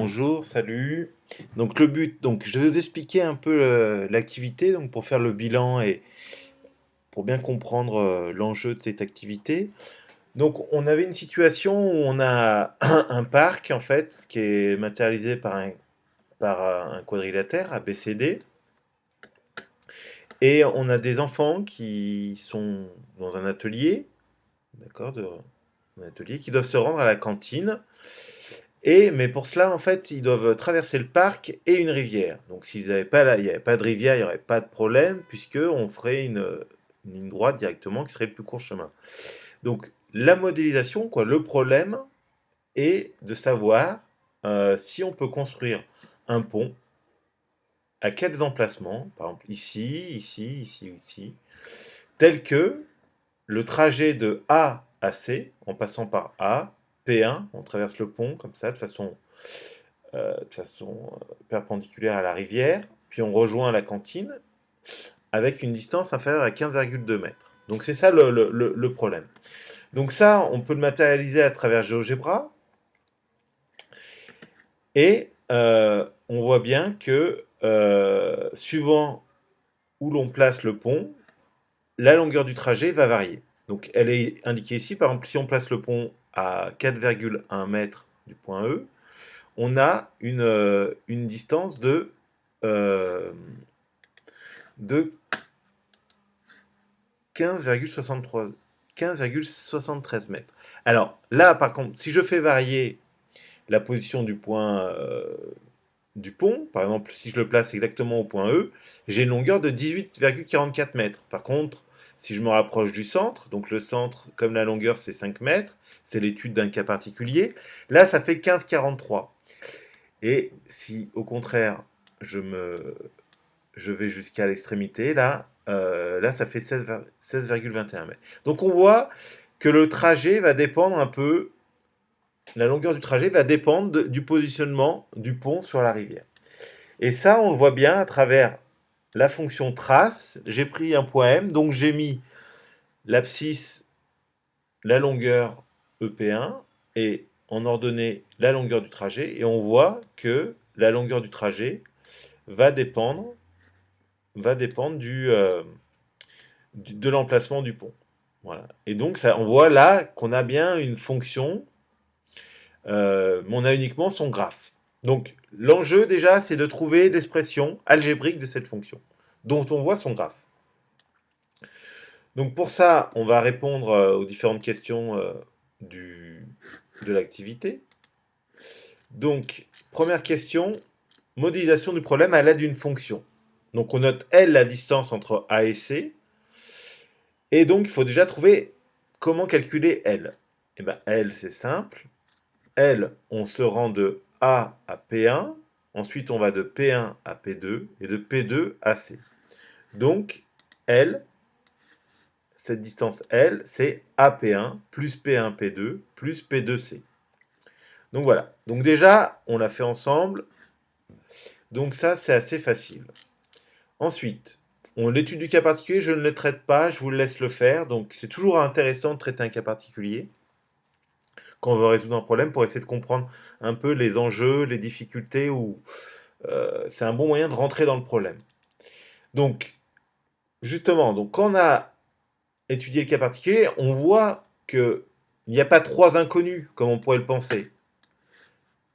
Bonjour, salut. Donc le but, je vais vous expliquer un peu l'activité, donc pour faire le bilan et pour bien comprendre l'enjeu de cette activité. Donc on avait une situation où on a un parc en fait qui est matérialisé par un quadrilatère ABCD et on a des enfants qui sont dans un atelier, d'accord, un atelier qui doivent se rendre à la cantine. Mais pour cela, en fait, ils doivent traverser le parc et une rivière. Donc, s'ils n'avaient pas il n'y avait pas de rivière, il n'y aurait pas de problème, puisque on ferait une ligne droite directement qui serait le plus court chemin. Donc, la modélisation, quoi, le problème est de savoir si on peut construire un pont à quels emplacements, par exemple ici, ici, ici, ici, tel que le trajet de A à C, en passant par A, P1, on traverse le pont comme ça, de façon perpendiculaire à la rivière, puis on rejoint la cantine avec une distance inférieure à 15,2 mètres. Donc c'est ça le problème. Donc ça, on peut le matérialiser à travers GeoGebra, et on voit bien que suivant où l'on place le pont, la longueur du trajet va varier. Donc elle est indiquée ici, par exemple si on place le pont à 4,1 mètres du point E, on a une distance euh, de 15,73 mètres. Alors là, par contre, si je fais varier la position du point du pont, par exemple, si je le place exactement au point E, j'ai une longueur de 18,44 mètres. Par contre, si je me rapproche du centre, donc le centre, comme la longueur c'est 5 mètres, c'est l'étude d'un cas particulier, là ça fait 15,43. Et si au contraire je vais jusqu'à l'extrémité, là ça fait 16,21 mètres. Donc on voit que le trajet va dépendre un peu, la longueur du trajet va dépendre du positionnement du pont sur la rivière. Et ça, on le voit bien à travers la fonction trace. J'ai pris un point M, donc j'ai mis l'abscisse, la longueur EP1, et en ordonnée la longueur du trajet, et on voit que la longueur du trajet va dépendre, de l'emplacement du pont. Voilà. Et donc, ça, on voit là qu'on a bien une fonction, mais on a uniquement son graphe. Donc, l'enjeu déjà, c'est de trouver l'expression algébrique de cette fonction, dont on voit son graphe. Donc, pour ça, on va répondre aux différentes questions de l'activité. Donc, première question, modélisation du problème à l'aide d'une fonction. Donc, on note L la distance entre A et C. Et donc, il faut déjà trouver comment calculer L. Et bien, L, c'est simple. L, on se rend de A à P1. Ensuite, on va de P1 à P2 et de P2 à C. Donc, L, cette distance L, c'est AP1 plus P1 P2 plus P2 C. Donc voilà. Donc déjà, on l'a fait ensemble. Donc ça, c'est assez facile. Ensuite, l'étude du cas particulier, je ne le traite pas, je vous laisse le faire. Donc c'est toujours intéressant de traiter un cas particulier quand on veut résoudre un problème pour essayer de comprendre un peu les enjeux, les difficultés, ou c'est un bon moyen de rentrer dans le problème. Donc, justement, quand on a étudié le cas particulier, on voit qu'il n'y a pas trois inconnus, comme on pourrait le penser.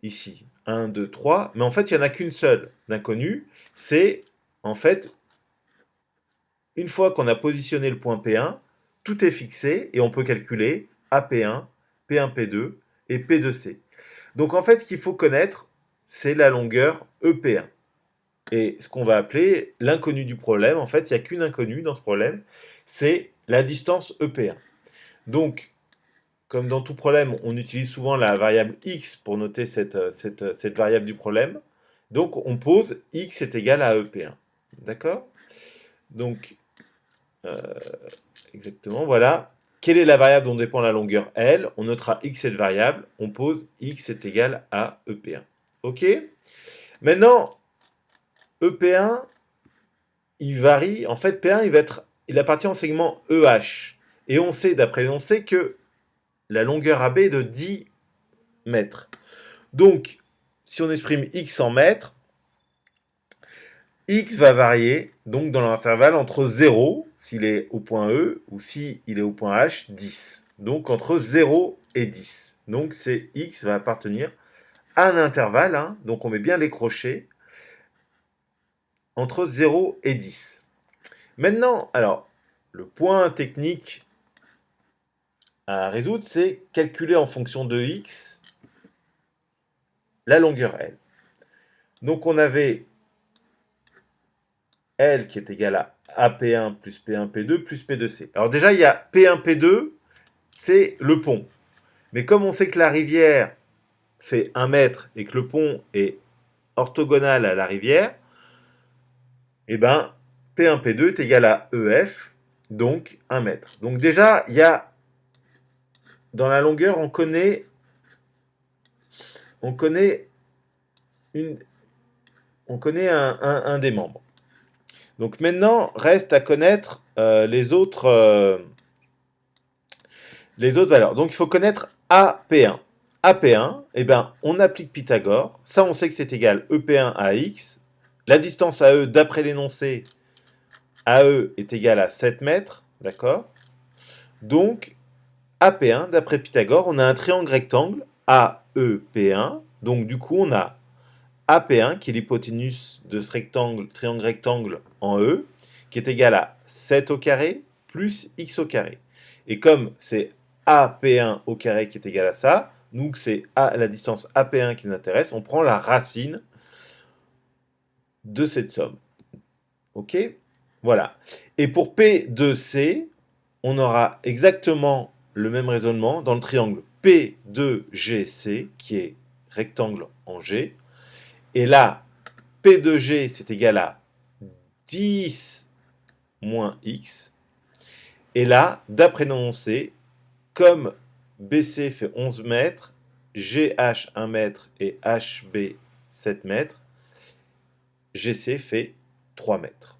Ici, 1, 2, 3, mais en fait, il n'y en a qu'une seule d'inconnue, c'est en fait une fois qu'on a positionné le point P1, tout est fixé et on peut calculer AP1, P1, P2 et P2C. Donc en fait, ce qu'il faut connaître, c'est la longueur EP1. Et ce qu'on va appeler l'inconnu du problème, en fait, il n'y a qu'une inconnue dans ce problème, c'est la distance EP1. Donc, comme dans tout problème, on utilise souvent la variable x pour noter cette variable du problème. Donc, on pose x est égal à EP1. D'accord? Donc, exactement, voilà. Quelle est la variable dont dépend la longueur L? On notera x cette variable, on pose x est égal à EP1. OK? Maintenant, EP1, il varie. En fait, P1, il appartient au segment EH. Et on sait, d'après l'énoncé, que la longueur AB est de 10 mètres. Donc, si on exprime x en mètres, x va varier donc dans l'intervalle entre 0, s'il est au point E, ou s'il est au point H, 10. Donc entre 0 et 10. Donc c'est x va appartenir à un intervalle, hein, donc on met bien les crochets, entre 0 et 10. Maintenant, alors, le point technique à résoudre, c'est calculer en fonction de x la longueur L. Donc on avait L qui est égal à AP1 plus P1P2 plus P2C. Alors déjà, il y a P1P2, c'est le pont. Mais comme on sait que la rivière fait 1 mètre et que le pont est orthogonal à la rivière, eh ben, P1P2 est égal à EF, donc 1 mètre. Donc déjà, il y a, dans la longueur, on connaît un des membres. Donc maintenant, reste à connaître les autres valeurs. Donc il faut connaître AP1. AP1, eh ben, on applique Pythagore. Ça, on sait que c'est égal EP1 à x. La distance à E, d'après l'énoncé, AE est égale à 7 mètres. D'accord? Donc, AP1, d'après Pythagore, on a un triangle rectangle AEP1. Donc du coup, on a AP1, qui est l'hypoténuse de ce triangle rectangle en E, qui est égal à 7 au carré plus x au carré. Et comme c'est AP1 au carré qui est égal à ça, donc c'est la distance AP1 qui nous intéresse, on prend la racine de cette somme. Ok? Voilà. Et pour P de C, on aura exactement le même raisonnement dans le triangle P2GC, qui est rectangle en G. Et là, P de G, c'est égal à 10 moins x. Et là, d'après l'énoncé, comme BC fait 11 mètres, GH 1 mètre et HB 7 mètres, GC fait 3 mètres.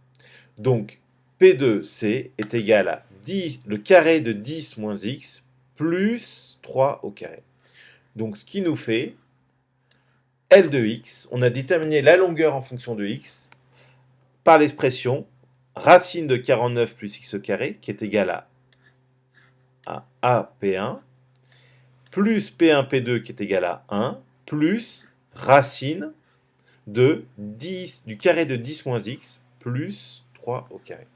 Donc, P2C est égal à 10, le carré de 10 moins x plus 3 au carré. Donc, ce qui nous fait L de x, on a déterminé la longueur en fonction de x par l'expression racine de 49 plus x au carré, qui est égal à AP1, plus P1P2 qui est égal à 1, plus racine de 10, du carré de 10 moins x, plus 3 au carré.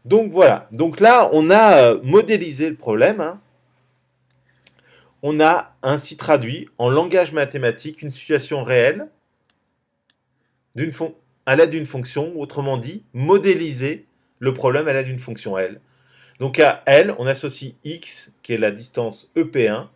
Donc voilà, donc là on a modélisé le problème, hein. On a ainsi traduit en langage mathématique une situation réelle à l'aide d'une fonction, autrement dit, modéliser le problème à l'aide d'une fonction L. Donc à L, on associe x, qui est la distance EP1,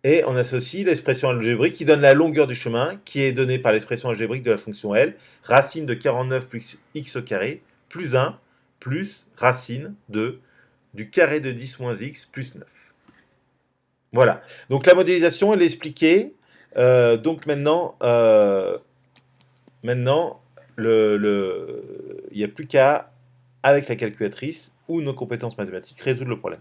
et on associe l'expression algébrique qui donne la longueur du chemin, qui est donnée par l'expression algébrique de la fonction L, racine de 49 plus x au carré, plus 1, plus racine du carré de 10 moins x, plus 9. Voilà. Donc la modélisation, elle est expliquée. Donc maintenant, il n'y a plus qu'à, avec la calculatrice ou nos compétences mathématiques, résoudre le problème.